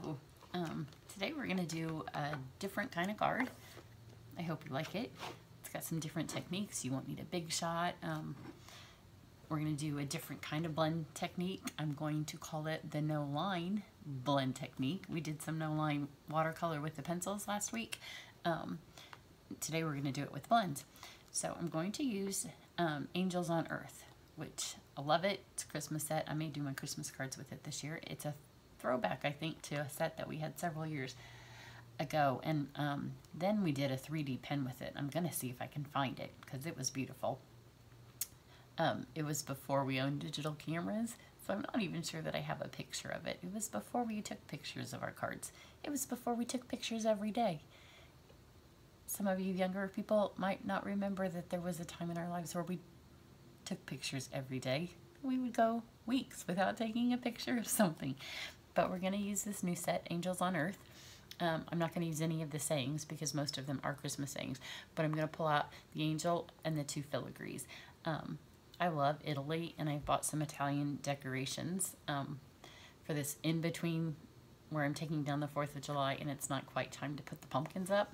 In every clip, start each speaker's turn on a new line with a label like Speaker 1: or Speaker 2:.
Speaker 1: So, today we're going to do a different kind of card. I hope you like it. It's got some different techniques. You won't need a big shot. We're going to do a different kind of blend technique. I'm going to call it the no line blend technique. We did some no line watercolor with the pencils last week. Today we're going to do it with blends. So I'm going to use Angels on Earth, which I love it. It's a Christmas set. I may do my Christmas cards with it this year. It's a throwback, I think, to a set that we had several years ago. And then we did a 3D pen with it. I'm going to see if I can find it because it was beautiful. It was before we owned digital cameras, so I'm not even sure that I have a picture of it. It was before we took pictures of our cards. It was before we took pictures every day. Some of you younger people might not remember that there was a time in our lives where we took pictures every day. We would go weeks without taking a picture of something. But we're going to use this new set, Angels on Earth. I'm not going to use any of the sayings because most of them are Christmas sayings, but I'm going to pull out the angel and the two filigrees. I love Italy, and I bought some Italian decorations for this in between where I'm taking down the 4th of July and it's not quite time to put the pumpkins up.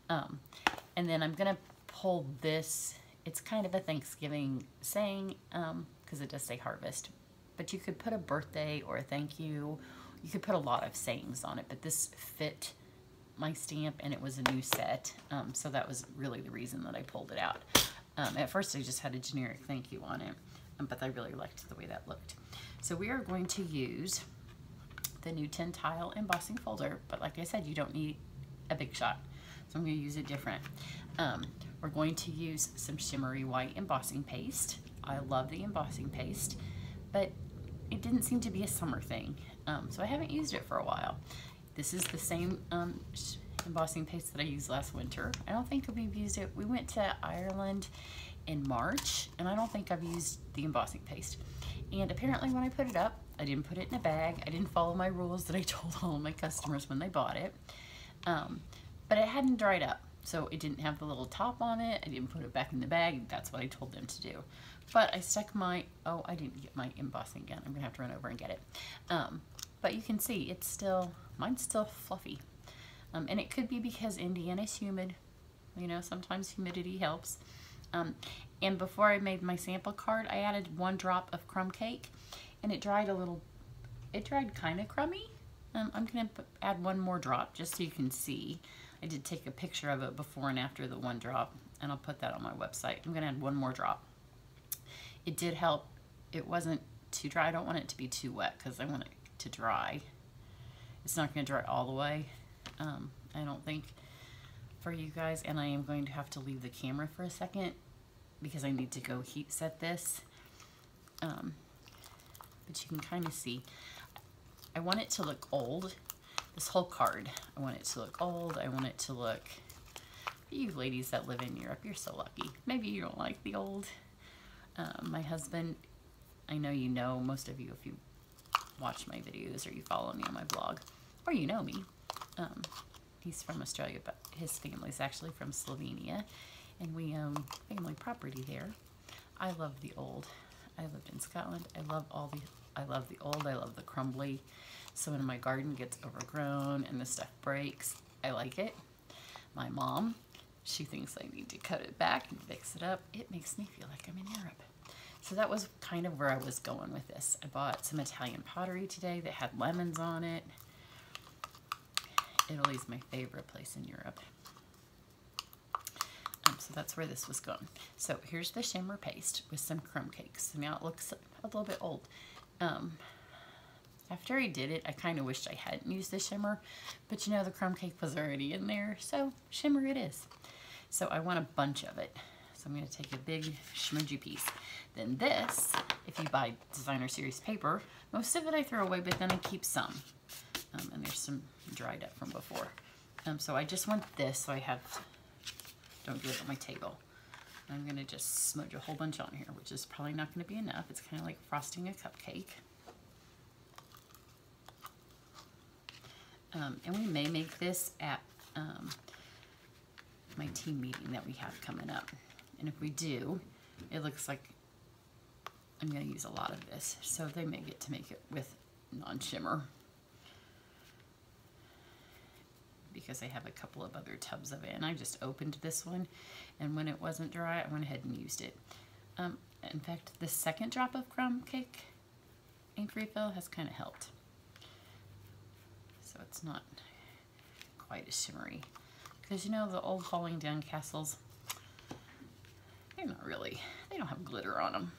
Speaker 1: And then I'm going to pull this. It's kind of a Thanksgiving saying because it does say harvest, but you could put a birthday or a thank you. You could put a lot of sayings on it, but this fit my stamp and it was a new set, so that was really the reason that I pulled it out. At first I just had a generic thank you on it, but I really liked the way that looked. So we are going to use the new 10 tile embossing folder, but like I said, you don't need a big shot, so I'm going to use it different. We're going to use some shimmery white embossing paste. I love the embossing paste, but it didn't seem to be a summer thing, so I haven't used it for a while. This is the same embossing paste that I used last winter. I don't think we've used it. We went to Ireland in March, and I don't think I've used the embossing paste. And apparently when I put it up, I didn't put it in a bag. I didn't follow my rules that I told all of my customers when they bought it. But it hadn't dried up, so it didn't have the little top on it. I didn't put it back in the bag. That's what I told them to do. But I stuck my, oh, I didn't get my embossing gun. I'm gonna have to run over and get it. But you can see it's still, mine's still fluffy. And it could be because Indiana's humid. You know, sometimes humidity helps. And before I made my sample card, I added 1 drop of crumb cake, and it dried a little, it dried kind of crummy. I'm gonna add 1 more drop just so you can see. I did take a picture of it before and after the 1 drop, and I'll put that on my website. I'm gonna add 1 more drop. It did help. It wasn't too dry. I don't want it to be too wet because I want it to dry. It's not gonna dry all the way. I don't think, for you guys, and I am going to have to leave the camera for a second because I need to go heat set this. But you can kind of see, I want it to look old. This whole card, I want it to look old. I want it to look, for you ladies that live in Europe, you're so lucky. Maybe you don't like the old. My husband, I know you know, most of you, if you watch my videos or you follow me on my blog, or you know me, he's from Australia, but his family's actually from Slovenia, and we own family property there. I love the old. I lived in Scotland. I love the old. I love the crumbly. So when my garden gets overgrown and the stuff breaks, I like it. My mom, she thinks I need to cut it back and fix it up. It makes me feel like I'm in Europe. So that was kind of where I was going with this. I bought some Italian pottery today that had lemons on it. Italy's my favorite place in Europe. So that's where this was going. So here's the shimmer paste with some crumb cakes. So now it looks a little bit old. After I did it, I kind of wished I hadn't used the shimmer, but you know, the crumb cake was already in there, so shimmer it is. So I want a bunch of it. So I'm going to take a big shimmery piece. Then this, if you buy designer series paper, most of it I throw away, but then I keep some. And there's some dried up from before. So I just want this so I have, don't get it on my table. I'm going to just smudge a whole bunch on here, which is probably not going to be enough. It's kind of like frosting a cupcake. And we may make this at my team meeting that we have coming up. And if we do, it looks like I'm going to use a lot of this. So they may get to make it with non-shimmer. because I have a couple of other tubs of it, and I just opened this one, and when it wasn't dry, I went ahead and used it. In fact, the second drop of crumb cake ink refill has kind of helped. So it's not quite as shimmery. Because you know the old falling down castles, they're not really, they don't have glitter on them.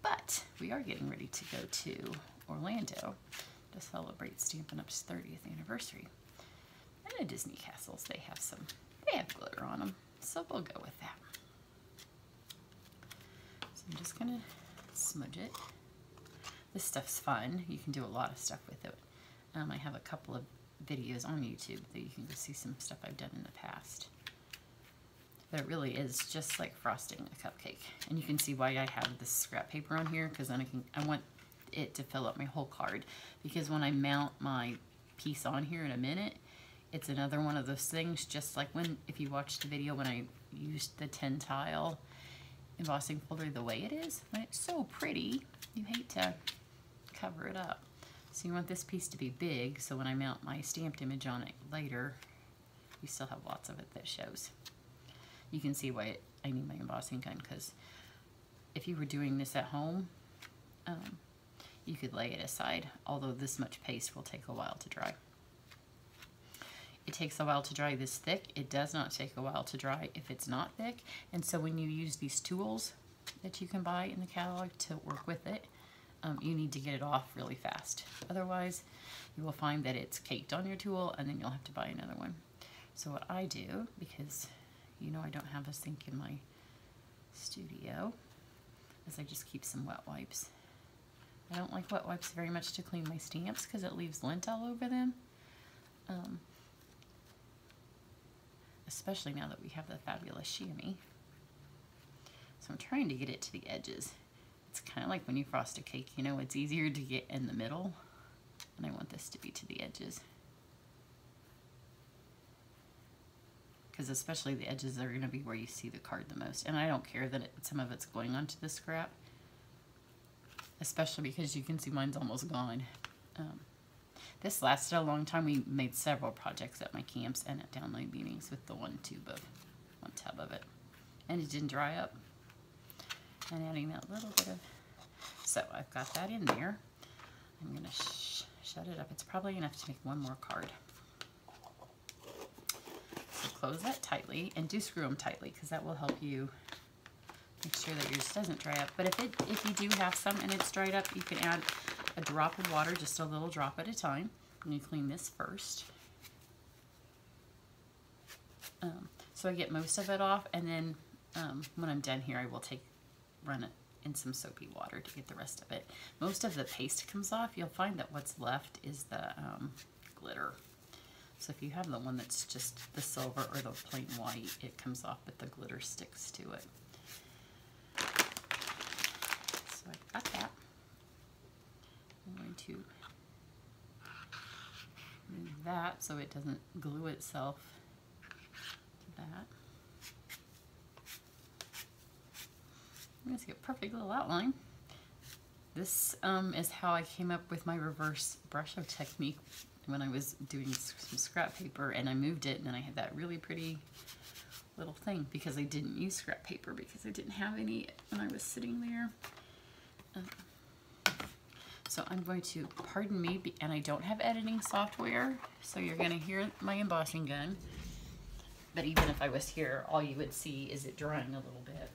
Speaker 1: But we are getting ready to go to Orlando to celebrate Stampin' Up's 30th anniversary. And the Disney castles, they have glitter on them. So we'll go with that. So I'm just gonna smudge it. This stuff's fun. You can do a lot of stuff with it. I have a couple of videos on YouTube that you can go see some stuff I've done in the past. But it really is just like frosting a cupcake. And you can see why I have this scrap paper on here, because then I want it to fill up my whole card. Because when I mount my piece on here in a minute, it's another one of those things, just like if you watched the video when I used the 10 tile embossing folder the way it is, when it's so pretty, you hate to cover it up. So you want this piece to be big, so when I mount my stamped image on it later, you still have lots of it that shows. You can see why I need my embossing gun, because if you were doing this at home, you could lay it aside, although this much paste will take a while to dry. It takes a while to dry this thick. It does not take a while to dry if it's not thick, and so when you use these tools that you can buy in the catalog to work with it, you need to get it off really fast. Otherwise, you will find that it's caked on your tool, and then you'll have to buy another one. So what I do, because you know I don't have a sink in my studio, is I just keep some wet wipes. I don't like wet wipes very much to clean my stamps because it leaves lint all over them. Especially now that we have the fabulous chamois. So I'm trying to get it to the edges. It's kind of like when you frost a cake, you know, it's easier to get in the middle, and I want this to be to the edges. Because especially the edges are going to be where you see the card the most. And I don't care that some of it's going onto the scrap, especially because you can see mine's almost gone. This lasted a long time. We made several projects at my camps and at download meetings with the one tub of it. And it didn't dry up. And adding that little bit of, so I've got that in there. I'm going to shut it up. It's probably enough to make one more card. So close that tightly, and do screw them tightly, because that will help you make sure that yours doesn't dry up. But if you do have some and it's dried up, you can add a drop of water, just a little drop at a time. And you clean this first. So I get most of it off, and then when I'm done here, I will run it in some soapy water to get the rest of it. Most of the paste comes off. You'll find that what's left is the glitter. So if you have the one that's just the silver or the plain white, it comes off, but the glitter sticks to it. So I've got that. I'm going to move that so it doesn't glue itself to that. I'm going to see a perfect little outline. This is how I came up with my reverse brush-up technique when I was doing some scrap paper, and I moved it, and then I had that really pretty little thing because I didn't use scrap paper because I didn't have any when I was sitting there. So I'm going to, pardon me, and I don't have editing software, so you're going to hear my embossing gun. But even if I was here, all you would see is it drying a little bit.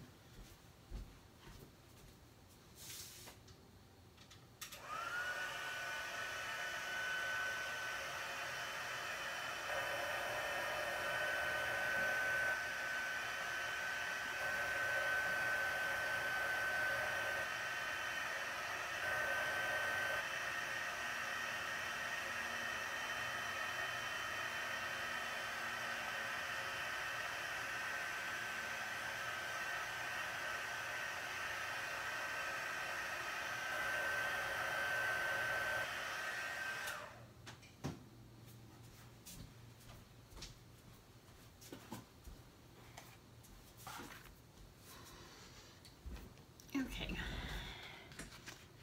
Speaker 1: Okay,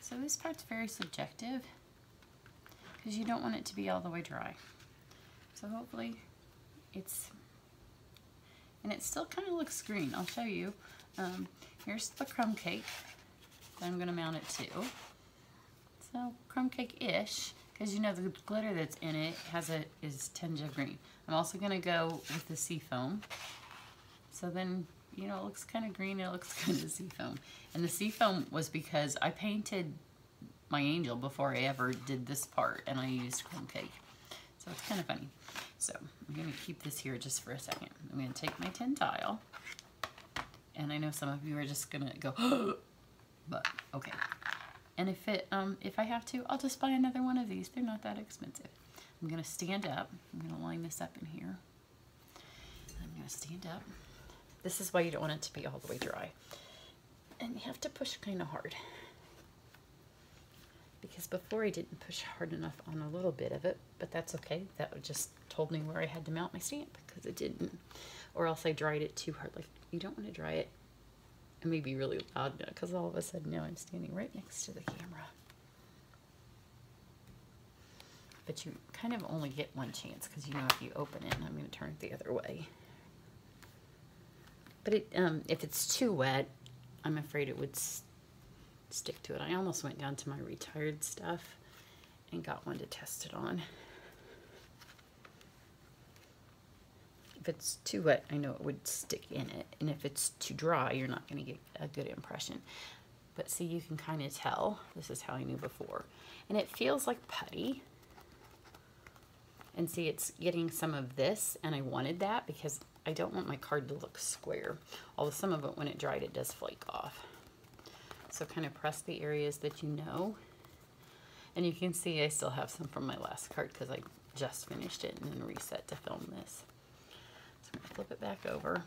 Speaker 1: so this part's very subjective because you don't want it to be all the way dry. So hopefully and it still kind of looks green. I'll show you. Here's the crumb cake that I'm gonna mount it to. So crumb cake-ish, because you know the glitter that's in it is tinge of green. I'm also gonna go with the seafoam. So then, you know, it looks kind of green, it looks kind of seafoam. And the seafoam was because I painted my angel before I ever did this part, and I used crumb cake. So it's kind of funny. So I'm gonna keep this here just for a second. I'm gonna take my tin tile, and I know some of you are just gonna go, but okay. And if I have to, I'll just buy another one of these. They're not that expensive. I'm gonna stand up. I'm gonna line this up in here. I'm gonna stand up. This is why you don't want it to be all the way dry. And you have to push kind of hard. Because before I didn't push hard enough on a little bit of it, but that's okay. That just told me where I had to mount my stamp, because it didn't. Or else I dried it too hard. Like, you don't want to dry it. It may be really loud now, because all of a sudden now I'm standing right next to the camera. But you kind of only get one chance, because you know if you open it, and I'm going to turn it the other way. But if it's too wet, I'm afraid it would stick to it. I almost went down to my retired stuff and got one to test it on. If it's too wet, I know it would stick in it. And if it's too dry, you're not going to get a good impression. But see, you can kind of tell. This is how I knew before. And it feels like putty. And see, it's getting some of this, and I wanted that because I don't want my card to look square. Although some of it, when it dried, it does flake off. So kind of press the areas that you know. And you can see I still have some from my last card because I just finished it and then reset to film this. So I'm going to flip it back over.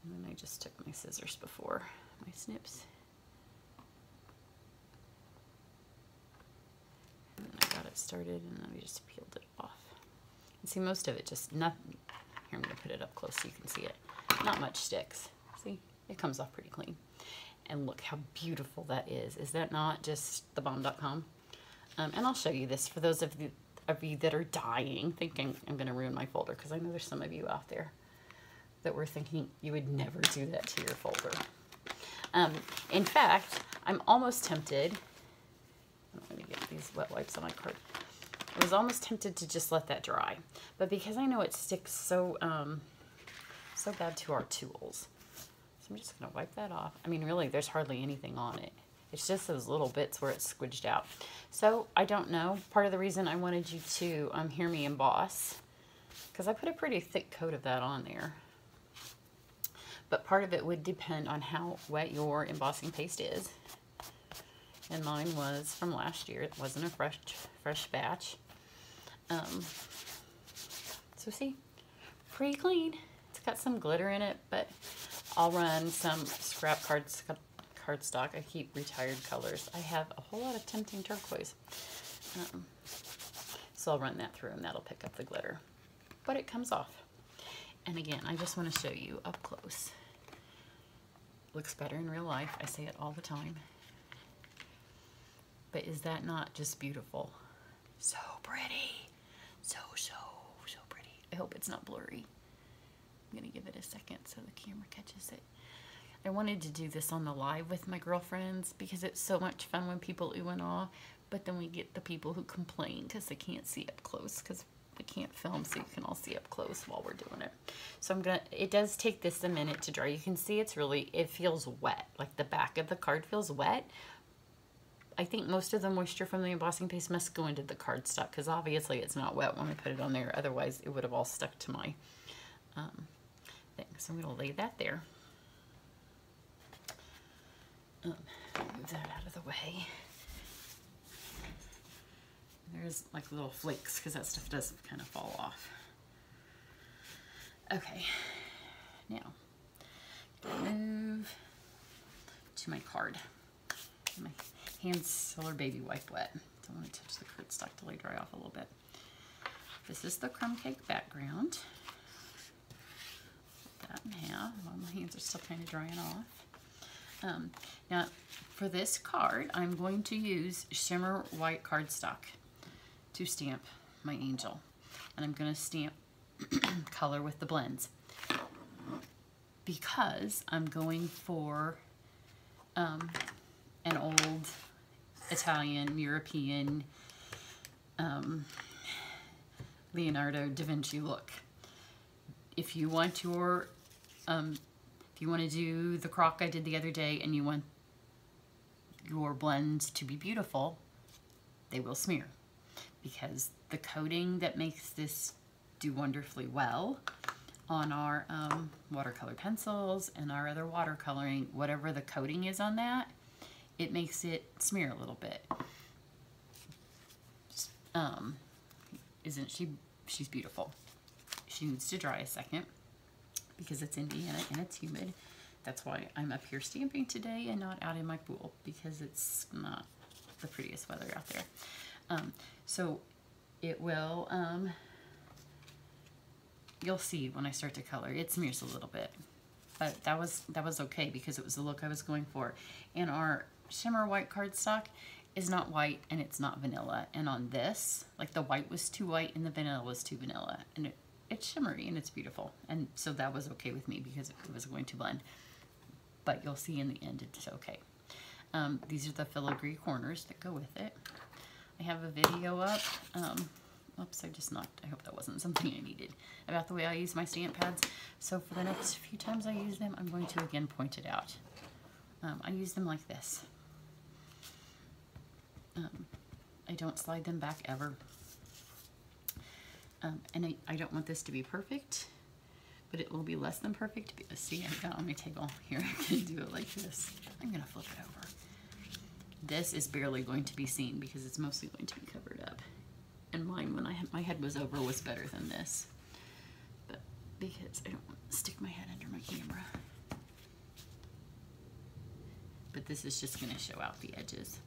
Speaker 1: And then I just took my scissors before my snips. And then I got it started, and then I just peeled it off. And see, most of it just nothing. Here, I'm going to put it up close so you can see it. Not much sticks. See, it comes off pretty clean. And look how beautiful that is. Is that not just thebomb.com? And I'll show you this for those of you that are dying, thinking I'm going to ruin my folder, because I know there's some of you out there that were thinking you would never do that to your folder. In fact, I'm almost tempted. I'm going to get these wet wipes on my card. I was almost tempted to just let that dry, but because I know it sticks so bad to our tools, so I'm just going to wipe that off. I mean, really, there's hardly anything on it. It's just those little bits where it's squidged out. So I don't know. Part of the reason I wanted you to hear me emboss, because I put a pretty thick coat of that on there. But part of it would depend on how wet your embossing paste is. And mine was from last year. It wasn't a fresh batch. So see, pretty clean. It's got some glitter in it, but I'll run some scrap cardstock. I keep retired colors. I have a whole lot of tempting turquoise. So I'll run that through, and that'll pick up the glitter. But it comes off. And again, I just want to show you up close. Looks better in real life. I say it all the time. But is that not just beautiful? So pretty. So pretty. I hope it's not blurry. I'm going to give it a second so the camera catches it. I wanted to do this on the live with my girlfriends because it's so much fun when people ooh and ah, but then we get the people who complain because they can't see up close because I can't film so you can all see up close while we're doing it. So it does take this a minute to dry. You can see it feels wet. Like the back of the card feels wet. I think most of the moisture from the embossing paste must go into the cardstock because obviously it's not wet when I put it on there. Otherwise, it would have all stuck to my thing. So I'm going to lay that there. Move that out of the way. There's like little flakes because that stuff does kind of fall off. Okay, now move to my card. My hands still are baby wipe wet. Don't want to touch the cardstock till they dry off a little bit. This is the crumb cake background. Put that in half while my hands are still kind of drying off. Now, for this card, I'm going to use shimmer white cardstock to stamp my angel. and I'm going to stamp color with the blends because I'm going for an old Italian, European Leonardo da Vinci look. If you want your, if you want to do the crock I did the other day and you want your blends to be beautiful, they will smear, because the coating that makes this do wonderfully well on our watercolor pencils and our other watercoloring, whatever the coating is on that, it makes it smear a little bit. Isn't she? She's beautiful. She needs to dry a second because it's Indiana and it's humid. That's why I'm up here stamping today and not out in my pool, because it's not the prettiest weather out there. So it will, you'll see when I start to color, it smears a little bit. But that was okay because it was the look I was going for. And our shimmer white cardstock is not white and it's not vanilla. And on this, like, the white was too white and the vanilla was too vanilla. And it's shimmery and it's beautiful. And so that was okay with me because it was going to blend. But you'll see in the end it's okay. These are the filigree corners that go with it. I have a video up. Oops, I just knocked. I hope that wasn't something I needed. About the way I use my stamp pads. So for the next few times I use them, I'm going to again point it out. I use them like this. I don't slide them back ever. And I don't want this to be perfect, but it will be less than perfect. See, I got on my table here. I can do it like this. I'm gonna flip it over. This is barely going to be seen because it's mostly going to be covered up. And mine, when my head was over, was better than this. But because I don't want to stick my head under my camera. But this is just gonna show out the edges.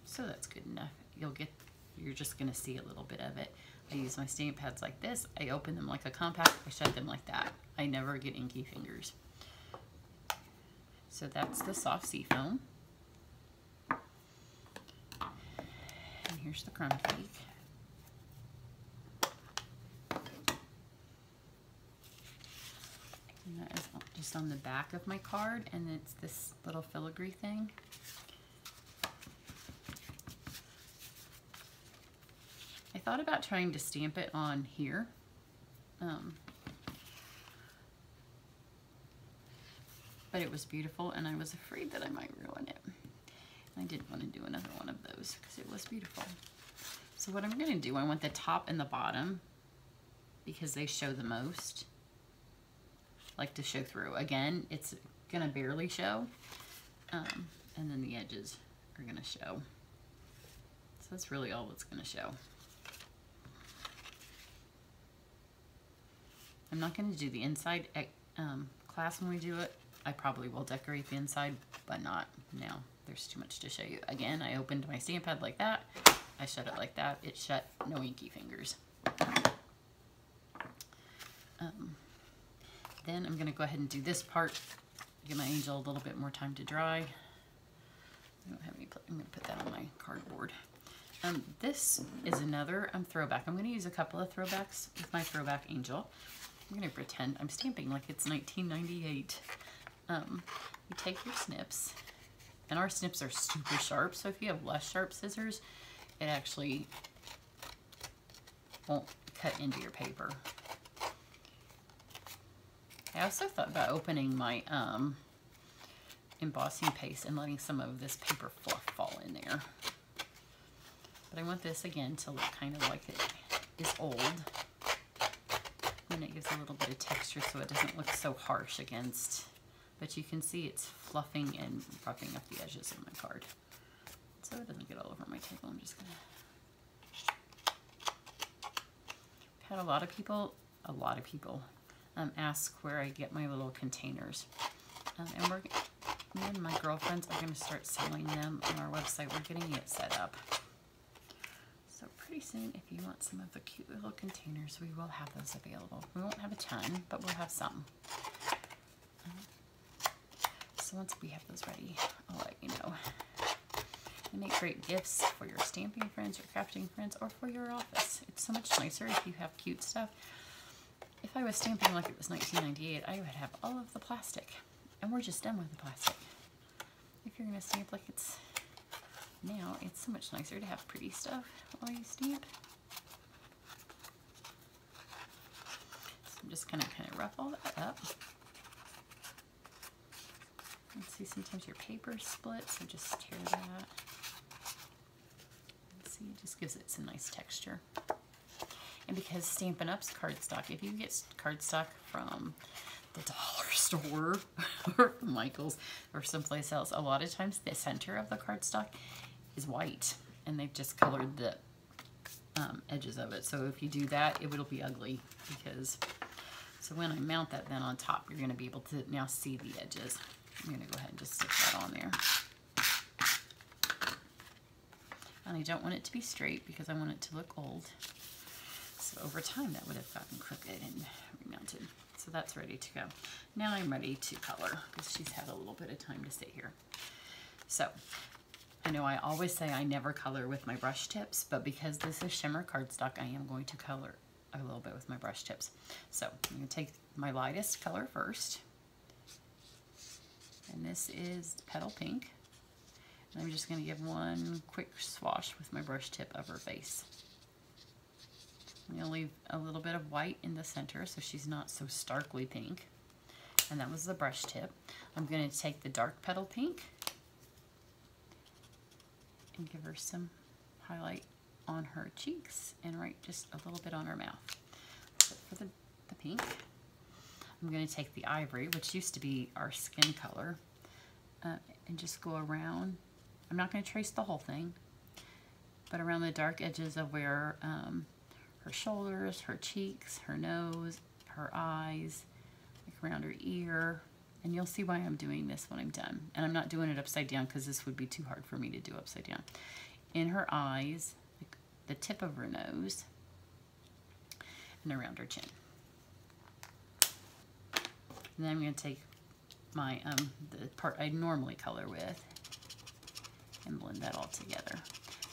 Speaker 1: So that's good enough. You're just gonna see a little bit of it. I use my stamp pads like this. I open them like a compact. I shut them like that. I never get inky fingers. So that's the soft seafoam. And here's the crumb cake. And that is just on the back of my card, and it's this little filigree thing. I thought about trying to stamp it on here. But it was beautiful and I was afraid that I might ruin it. I didn't want to do another one of those because it was beautiful. So what I'm going to do, I want the top and the bottom, because they show the most, like, to show through. Again, it's going to barely show. And then the edges are going to show. So that's really all that's going to show. I'm not going to do the inside at class when we do it. I probably will decorate the inside, but not now. There's too much to show you. Again, I opened my stamp pad like that. I shut it like that. It shut, no inky fingers. Then I'm going to go ahead and do this part. Give my angel a little bit more time to dry. I don't have any. I'm going to put that on my cardboard. This is another throwback. I'm going to use a couple of throwbacks with my throwback angel. I'm going to pretend I'm stamping like it's 1998. You take your snips, and our snips are super sharp, so if you have less sharp scissors, it actually won't cut into your paper. I also thought about opening my embossing paste and letting some of this paper fluff fall in there. But I want this again to look kind of like it is old. And it gives a little bit of texture so it doesn't look so harsh against, but you can see it's fluffing and roughing up the edges of my card. So it doesn't get all over my table. I'm just gonna, I've had a lot of people ask where I get my little containers. And me and my girlfriends are gonna start selling them on our website. We're getting it set up. So pretty soon, if you want some of the cute little containers, we will have those available. We won't have a ton, but we'll have some. So once we have those ready, I'll let you know. They make great gifts for your stamping friends, your crafting friends, or for your office. It's so much nicer if you have cute stuff. If I was stamping like it was 1998, I would have all of the plastic. And we're just done with the plastic. If you're going to stamp like it's now, it's so much nicer to have pretty stuff while you stamp. So I'm just going to kind of rough all that up. Let's see, sometimes your paper splits, so just tear that. Let's see, it just gives it some nice texture. And because Stampin' Up's cardstock, if you get cardstock from the dollar store or Michael's or someplace else, a lot of times the center of the cardstock is white and they've just colored the edges of it. So if you do that, it will be ugly because, so when I mount that then on top, you're going to be able to now see the edges. I'm going to go ahead and just stick that on there. And I don't want it to be straight because I want it to look old. So over time that would have gotten crooked and remounted. So that's ready to go. Now I'm ready to color because she's had a little bit of time to sit here. So I know I always say I never color with my brush tips, but because this is shimmer cardstock, I am going to color a little bit with my brush tips. So I'm going to take my lightest color first. And this is Petal Pink. And I'm just going to give one quick swash with my brush tip of her face. I'm going to leave a little bit of white in the center so she's not so starkly pink. And that was the brush tip. I'm going to take the dark Petal Pink and give her some highlight on her cheeks and right just a little bit on her mouth. So for the pink, I'm going to take the ivory, which used to be our skin color, and just go around. I'm not going to trace the whole thing, but around the dark edges of where her shoulders, her cheeks, her nose, her eyes, like around her ear. And you'll see why I'm doing this when I'm done. And I'm not doing it upside down because this would be too hard for me to do upside down. In her eyes, like the tip of her nose, and around her chin. And then I'm going to take my the part I normally color with and blend that all together.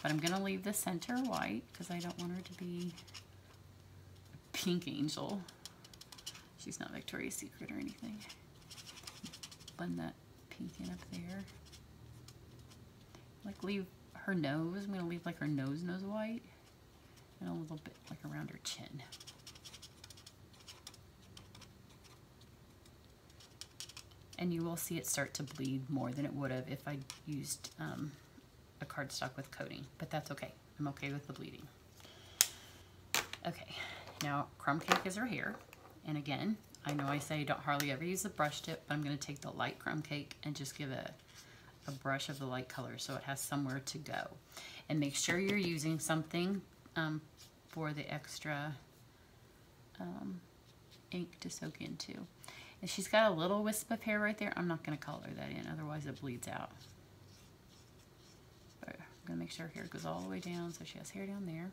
Speaker 1: But I'm going to leave the center white because I don't want her to be a pink angel. She's not Victoria's Secret or anything. Blend that pink in up there. Like leave her nose, I'm going to leave like her nose white and a little bit like around her chin. And you will see it start to bleed more than it would have if I used a cardstock with coating, but that's okay. I'm okay with the bleeding. Okay, now crumb cake is her hair. And again, I know I say don't hardly ever use the brush tip, but I'm going to take the light crumb cake and just give a brush of the light color so it has somewhere to go. And make sure you're using something for the extra ink to soak into. And she's got a little wisp of hair right there. I'm not going to color that in, otherwise it bleeds out. But I'm going to make sure her hair goes all the way down so she has hair down there.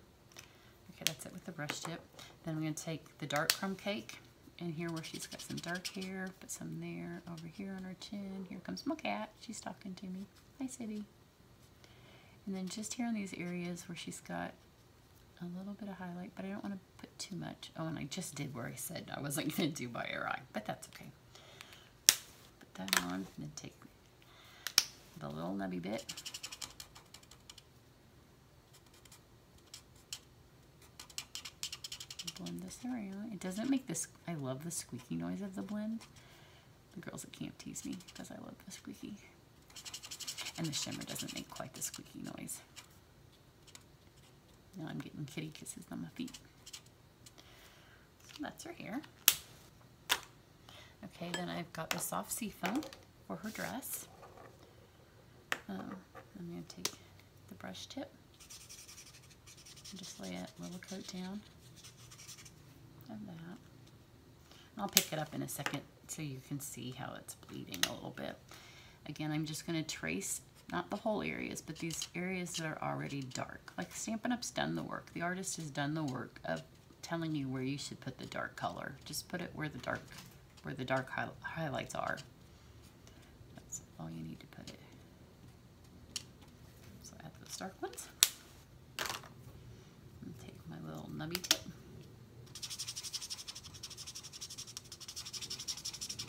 Speaker 1: Okay, that's it with the brush tip. Then I'm going to take the dark crumb cake, and here where she's got some dark hair, put some there, over here on her chin. Here comes my cat. She's talking to me. Hi, City. And then just here in these areas where she's got a little bit of highlight, but I don't want to put too much. Oh, and I just did where I said I wasn't going to do by her eye, but that's okay. Put that on, and then take the little nubby bit. Blend this around. It doesn't make this, I love the squeaky noise of the blend. The girls at camp tease me because I love the squeaky. And the shimmer doesn't make quite the squeaky noise. Now I'm getting kitty kisses on my feet. So that's her hair. Okay, then I've got the soft seafoam for her dress. I'm going to take the brush tip and just lay a little coat down of that. And I'll pick it up in a second so you can see how it's bleeding a little bit. Again, I'm just going to trace not the whole areas, but these areas that are already dark. Like Stampin' Up's done the work. The artist has done the work of telling you where you should put the dark color. Just put it where the dark highlights are. That's all you need to put it. So nice dark ones. And take my little nubby tip.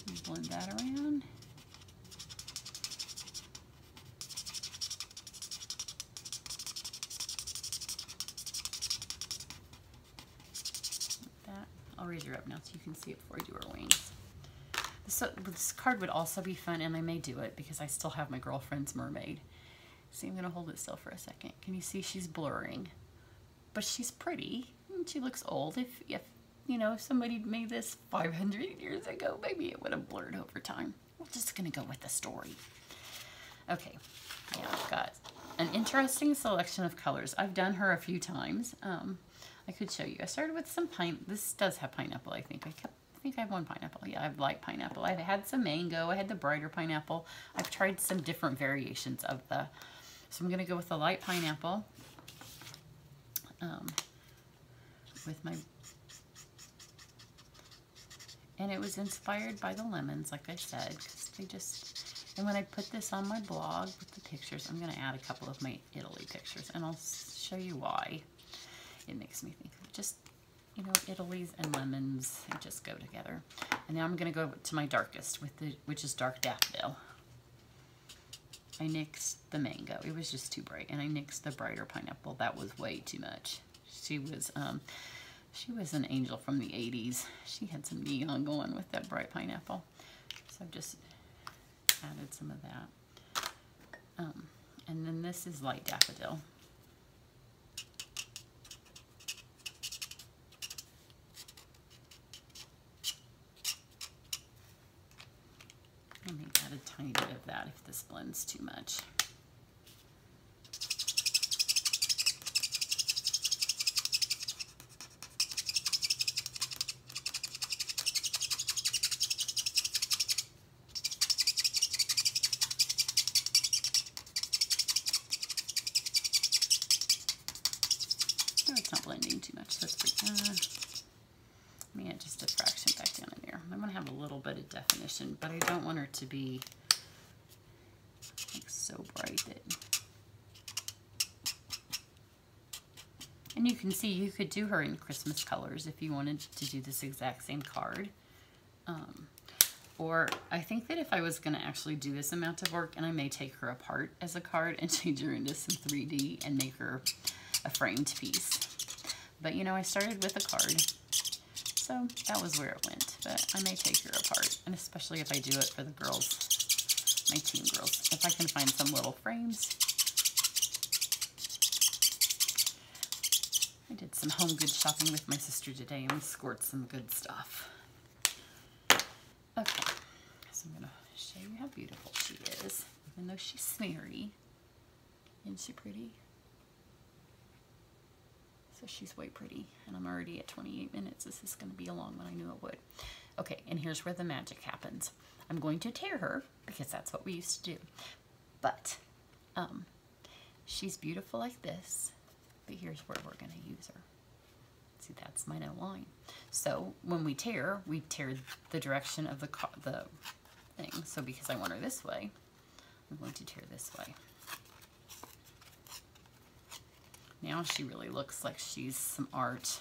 Speaker 1: And blend that around. I'll raise her up now so you can see it before I do her wings. So this card would also be fun, and I may do it because I still have my girlfriend's mermaid. See, I'm going to hold it still for a second. Can you see she's blurring? But she's pretty, and she looks old. If you know, if somebody made this 500 years ago, maybe it would have blurred over time. We're just going to go with the story. Okay, yeah, I've got an interesting selection of colors. I've done her a few times. I could show you. I started with some this does have pineapple, I think. I think I have one pineapple. Yeah, I have light pineapple. I've had some mango. I had the brighter pineapple. I've tried some different variations of the, so I'm going to go with the light pineapple with my, and it was inspired by the lemons, like I said, because they just, and when I put this on my blog with the pictures, I'm going to add a couple of my Italy pictures, and I'll show you why. It makes me think of just, you know, Italy's and lemons, they just go together. And now I'm going to go to my darkest, which is dark daffodil. I nixed the mango. It was just too bright. And I nixed the brighter pineapple. That was way too much. She was an angel from the 80s. She had some neon going with that bright pineapple. So I've just added some of that. And then this is light daffodil. I may add a tiny bit of that if this blends too much. No, it's not blending too much. That's pretty. Let me add just a fraction back down in there. I'm going to have a little bit of definition, but I don't want her to be like so bright that. And you can see you could do her in Christmas colors if you wanted to do this exact same card. Or I think that if I was going to actually do this amount of work, and I may take her apart as a card and change her into some 3D and make her a framed piece. But you know, I started with a card. So that was where it went, but I may take her apart, and especially if I do it for the girls, my team girls. If I can find some little frames. I did some home goods shopping with my sister today, and we scored some good stuff. Okay, so I'm going to show you how beautiful she is, even though she's smeary. Isn't she pretty? So she's way pretty, and I'm already at 28 minutes. This is going to be a long one. I knew it would. Okay, and here's where the magic happens. I'm going to tear her, because that's what we used to do. But she's beautiful like this, but here's where we're going to use her. See, that's my no line. So when we tear the direction of the thing. So because I want her this way, I'm going to tear this way. Now she really looks like she's some art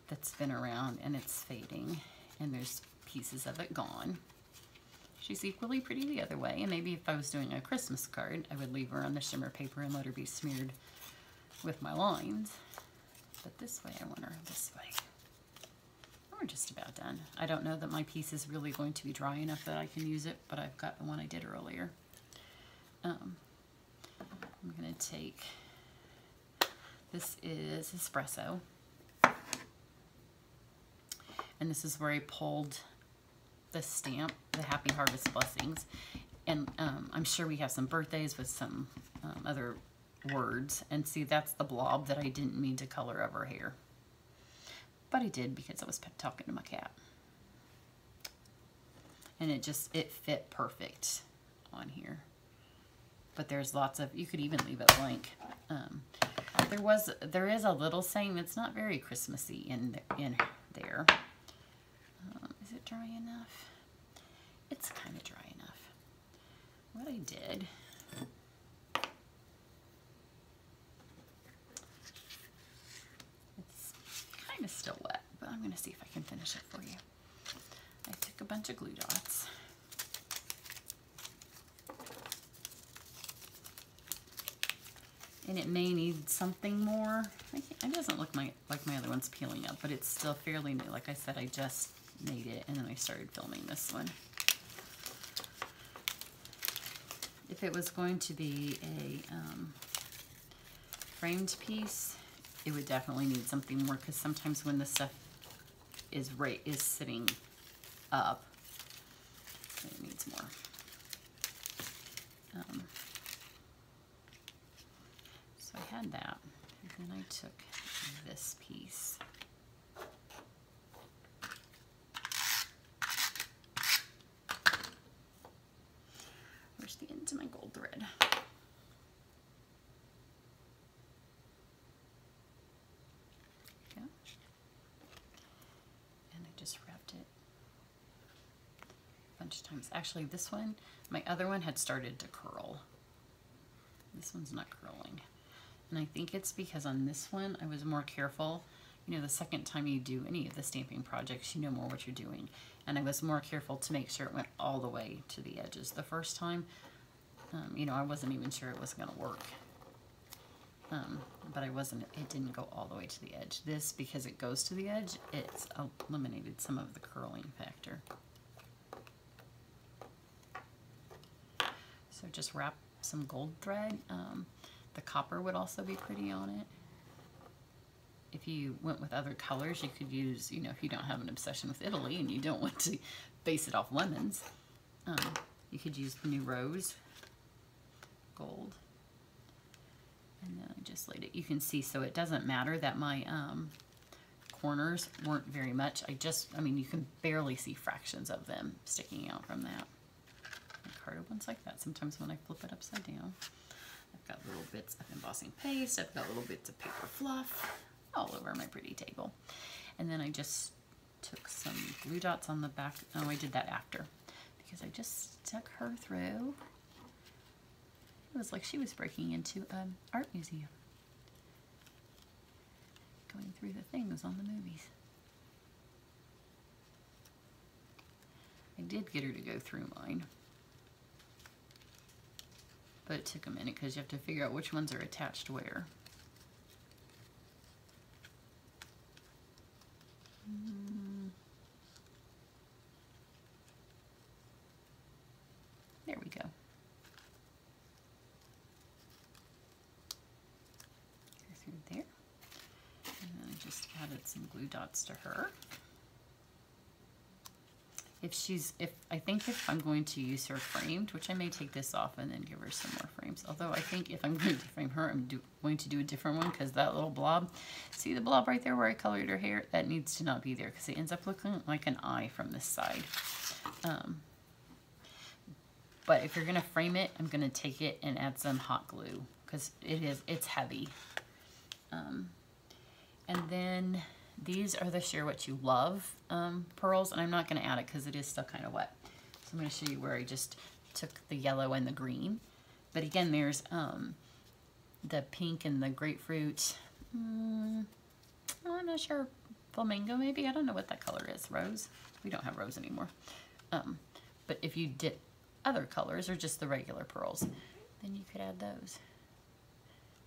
Speaker 1: that's been around and it's fading, and there's pieces of it gone. She's equally pretty the other way, and maybe if I was doing a Christmas card, I would leave her on the shimmer paper and let her be smeared with my lines. But this way, I want her this way. We're just about done. I don't know that my piece is really going to be dry enough that I can use it, but I've got the one I did earlier. I'm going to take... This is espresso, and this is where I pulled the stamp, the Happy Harvest Blessings, and I'm sure we have some birthdays with some other words, and see, that's the blob that I didn't mean to color over here, but I did because I was talking to my cat, and it fit perfect on here. But there's lots of, you could even leave it blank. There is a little saying that's not very Christmassy in there. Is it dry enough? It's kind of dry enough. What I did to see if I can finish it for you. I took a bunch of glue dots. And it may need something more. It doesn't look like my other one's peeling up, but it's still fairly new. Like I said, I just made it and then I started filming this one. If it was going to be a framed piece, it would definitely need something more, because sometimes when the stuff is sitting up, it needs more. So I had that, and then I took this piece. Where's the end of my gold thread? Yeah. And I just wrapped it a bunch of times. Actually, this one, my other one had started to curl. This one's not curling. And I think it's because on this one, I was more careful. You know, the second time you do any of the stamping projects, you know more what you're doing. And I was more careful to make sure it went all the way to the edges. The first time, you know, I wasn't even sure it was going to work. But it didn't go all the way to the edge. This, because it goes to the edge, it's eliminated some of the curling factor. So just wrap some gold thread. The copper would also be pretty on it. If you went with other colors, you could use, you know, if you don't have an obsession with Italy and you don't want to base it off lemons, you could use the new rose gold. And then I just laid it. You can see, so it doesn't matter that my corners weren't very much. I mean, you can barely see fractions of them sticking out from that. Carded ones like that. Sometimes when I flip it upside down, I've got little bits of embossing paste. I've got little bits of paper fluff all over my pretty table. And then I just took some glue dots on the back. Oh, I did that after because I just stuck her through. It was like she was breaking into an art museum, going through the things on the movies. I did get her to go through mine, but it took a minute because you have to figure out which ones are attached where. There we go. Go through there. And then I just added some glue dots to her. I think if I'm going to use her framed, which I may take this off and then give her some more frames. Although I think if I'm going to frame her, I'm going to do a different one, because that little blob, see the blob right there where I colored her hair? That needs to not be there because it ends up looking like an eye from this side. But if you're going to frame it, I'm going to take it and add some hot glue because it's heavy. And then these are the Share What You Love pearls, and I'm not going to add it because it is still kind of wet. So I'm going to show you where I just took the yellow and the green. But again, there's the pink and the grapefruit. I'm not sure. Flamingo, maybe? I don't know what that color is. Rose? We don't have rose anymore. But if you did other colors or just the regular pearls, then you could add those.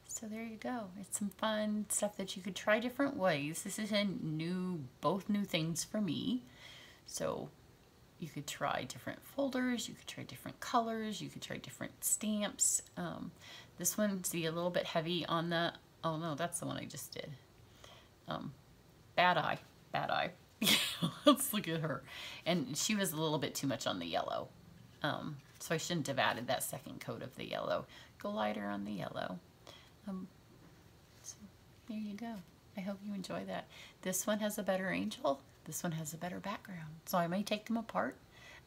Speaker 1: So there you go. It's some fun stuff that you could try different ways. This is both new things for me. So you could try different folders, you could try different colors, you could try different stamps. This one's a little bit heavy on the, oh no, that's the one I just did. Bad eye. Let's look at her. And she was a little bit too much on the yellow. So I shouldn't have added that second coat of the yellow. Go lighter on the yellow. So there you go. I hope you enjoy that. This one has a better angel. This one has a better background. So I may take them apart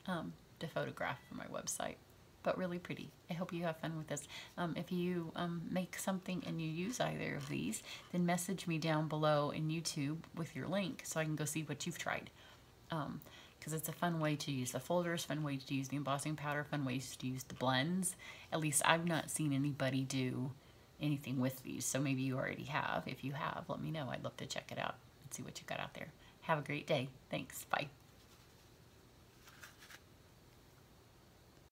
Speaker 1: to photograph for my website. But really pretty. I hope you have fun with this. If you make something and you use either of these, then message me down below in YouTube with your link so I can go see what you've tried. Because it's a fun way to use the folders, fun way to use the embossing powder, fun ways to use the blends. At least I've not seen anybody do anything with these, so maybe you already have. If you have, let me know. I'd love to check it out and see what you got out there. Have a great day. Thanks. Bye.